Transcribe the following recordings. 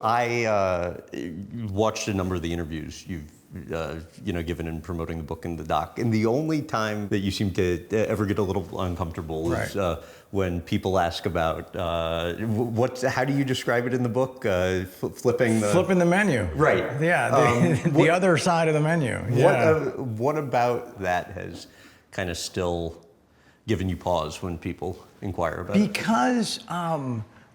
I watched a number of the interviews you've given in promoting the book and the doc, and the only time that you seem to ever get a little uncomfortable is when people ask about how do you describe it in the book? Flipping the menu. Right. Yeah. The other side of the menu. Yeah. What about that has kind of still given you pause when people inquire about it? Because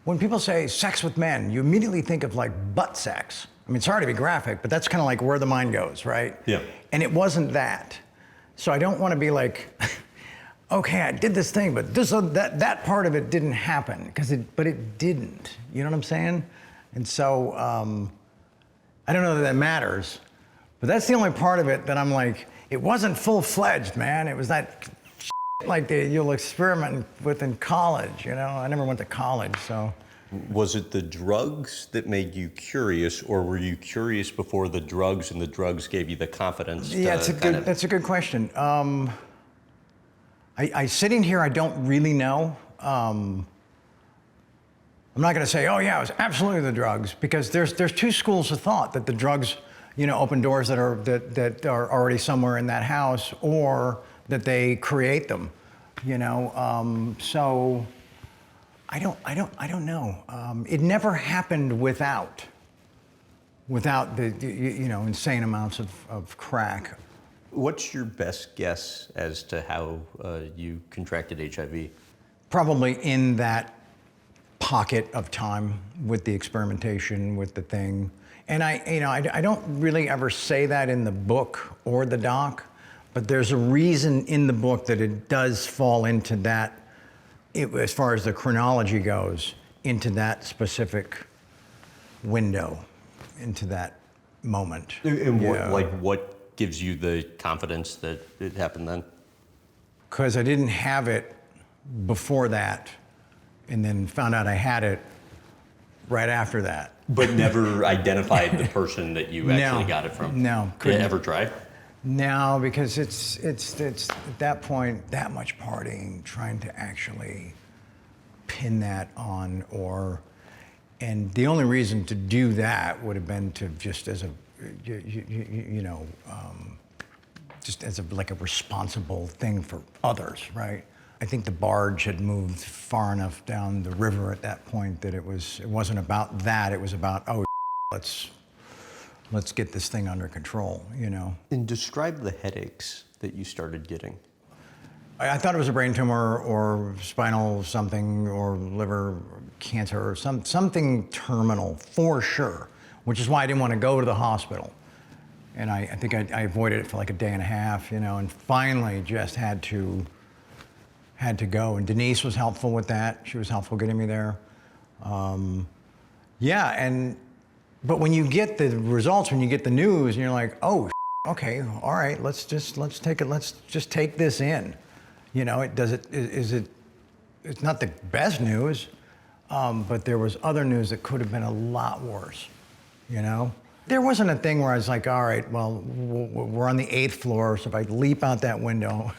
when people say sex with men, you immediately think of like butt sex. I mean, sorry to be graphic, but that's kind of like where the mind goes, right? Yeah. And it wasn't that. So I don't want to be like, okay, I did this thing, but that part of it didn't happen, but it didn't. You know what I'm saying? And so I don't know that matters, but that's the only part of it that I'm like, it wasn't full-fledged, man. It was that like you'll experiment with in college, you know? I never went to college, so. Was it the drugs that made you curious, or were you curious before the drugs and the drugs gave you the confidence? Yeah, that's a good question. I sitting here, I don't really know. I'm not gonna say, oh yeah, it was absolutely the drugs, because there's two schools of thought, that the drugs, open doors that are already somewhere in that house, or that they create them, so I don't know. It never happened without the insane amounts of crack. What's your best guess as to how you contracted HIV? Probably in that pocket of time with the experimentation, with the thing. And I don't really ever say that in the book or the doc, but there's a reason in the book that it does fall into that, as far as the chronology goes, into that specific window, into that moment. And what gives you the confidence that it happened then? Because I didn't have it before that, and then found out I had it right after that. But never identified the person that you actually got it from? No. Did you ever try? No, because it's at that point, that much partying, trying to actually pin that on, and the only reason to do that would have been to just as a, just as like a responsible thing for others, right? I think the barge had moved far enough down the river at that point that it wasn't about that. It was about, let's get this thing under control, And describe the headaches that you started getting. I thought it was a brain tumor or spinal something or liver cancer or something terminal for sure, which is why I didn't want to go to the hospital. And I think I avoided it for like a day and a half, and finally just had to go. And Denise was helpful with that. She was helpful getting me there. But when you get the results, when you get the news, and you're like, oh, okay, all right, let's just take this in. It's not the best news, but there was other news that could have been a lot worse, There wasn't a thing where I was like, all right, well, we're on the 8th floor, so if I leap out that window,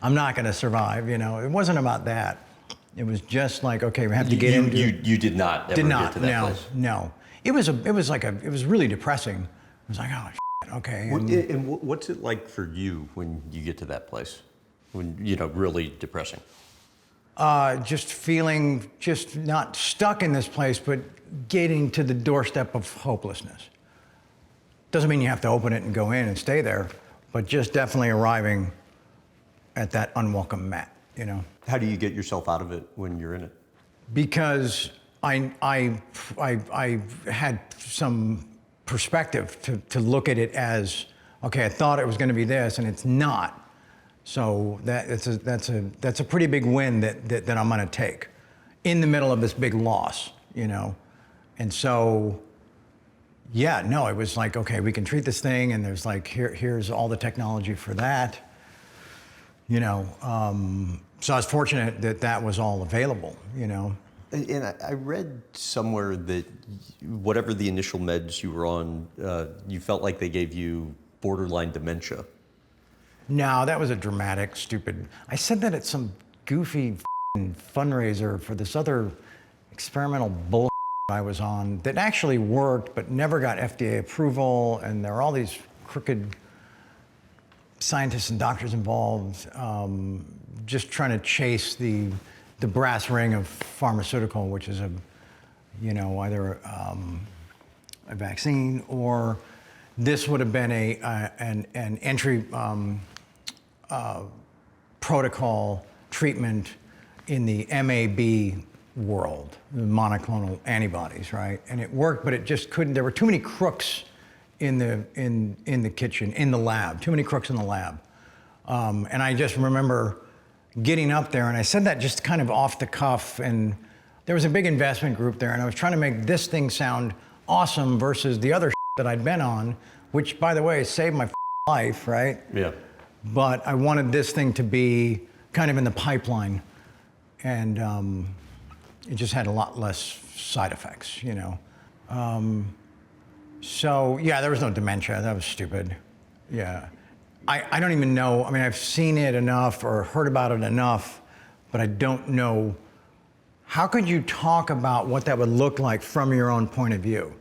I'm not gonna survive, It wasn't about that. It was just like, okay, we have to get into. You did not ever get to that place? No. It was really depressing. It was like, oh, shit, okay. And what's it like for you when you get to that place? When, really depressing? Just feeling, just not stuck in this place, but getting to the doorstep of hopelessness. Doesn't mean you have to open it and go in and stay there, but just definitely arriving at that unwelcome mat, How do you get yourself out of it when you're in it? Because I had some perspective to look at it as, okay, I thought it was going to be this, and it's not. So that's a pretty big win that I'm going to take in the middle of this big loss, And so, it was like, okay, we can treat this thing, and there's like, here's all the technology for that, So I was fortunate that was all available, And I read somewhere that whatever the initial meds you were on, you felt like they gave you borderline dementia. No, that was a dramatic, stupid. I said that at some goofy fundraiser for this other experimental bull I was on that actually worked, but never got FDA approval, and there were all these crooked scientists and doctors involved, just trying to chase the brass ring of pharmaceutical, which is either a vaccine, or this would have been an entry protocol treatment in the MAB world, the monoclonal antibodies, right? And it worked, but it just couldn't. There were too many crooks in the kitchen, in the lab. Too many crooks in the lab. And I just remember getting up there, and I said that just kind of off the cuff, and there was a big investment group there, and I was trying to make this thing sound awesome versus the other that I'd been on, which, by the way, saved my life, right? Yeah. But I wanted this thing to be kind of in the pipeline, and it just had a lot less side effects, you know. So yeah, there was no dementia. That was stupid. Yeah. I don't even know. I mean, I've seen it enough or heard about it enough, but I don't know. How could you talk about what that would look like from your own point of view?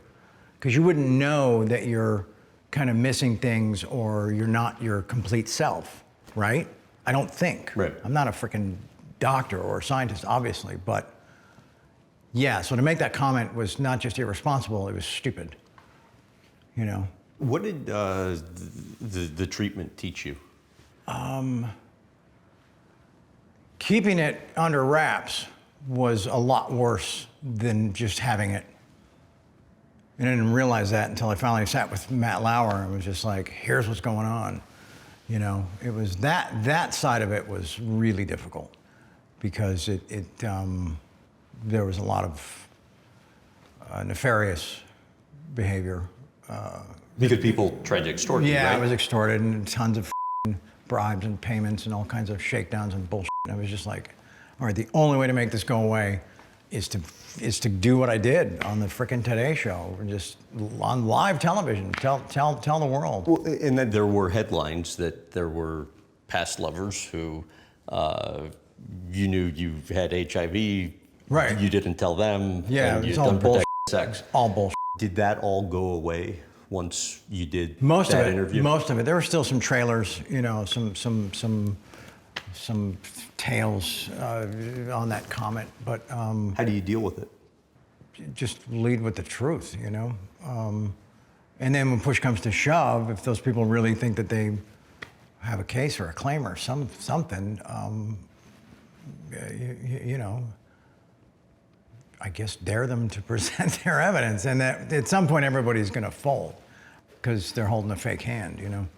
Because you wouldn't know that you're kind of missing things or you're not your complete self, right? I don't think. Right. I'm not a freaking doctor or a scientist, obviously, but yeah, so to make that comment was not just irresponsible, it was stupid, you know? What did the treatment teach you? Keeping it under wraps was a lot worse than just having it. And I didn't realize that until I finally sat with Matt Lauer and was just like, here's what's going on. You know, it was that side of it was really difficult because there was a lot of nefarious behavior. Because people tried to extort you, Yeah, right? I was extorted and tons of bribes and payments and all kinds of shakedowns and bullshit. And I was just like, all right, the only way to make this go away is to do what I did on the frickin' Today Show, and just on live television, tell the world. Well, and then there were headlines that there were past lovers who you knew you had HIV. Right. You didn't tell them. Yeah, and it's you'd all done bullshit. protected sex. All bullshit. Did that all go away once you did Most that of it. interview? Most of it. There were still some trailers, you know, some tales on that comment, but How do you deal with it? just lead with the truth, you know. And then when push comes to shove, if those people really think that they have a case or a claim or something, you know, I guess dare them to present their evidence, and that at some point everybody's going to fold because they're holding a fake hand, you know.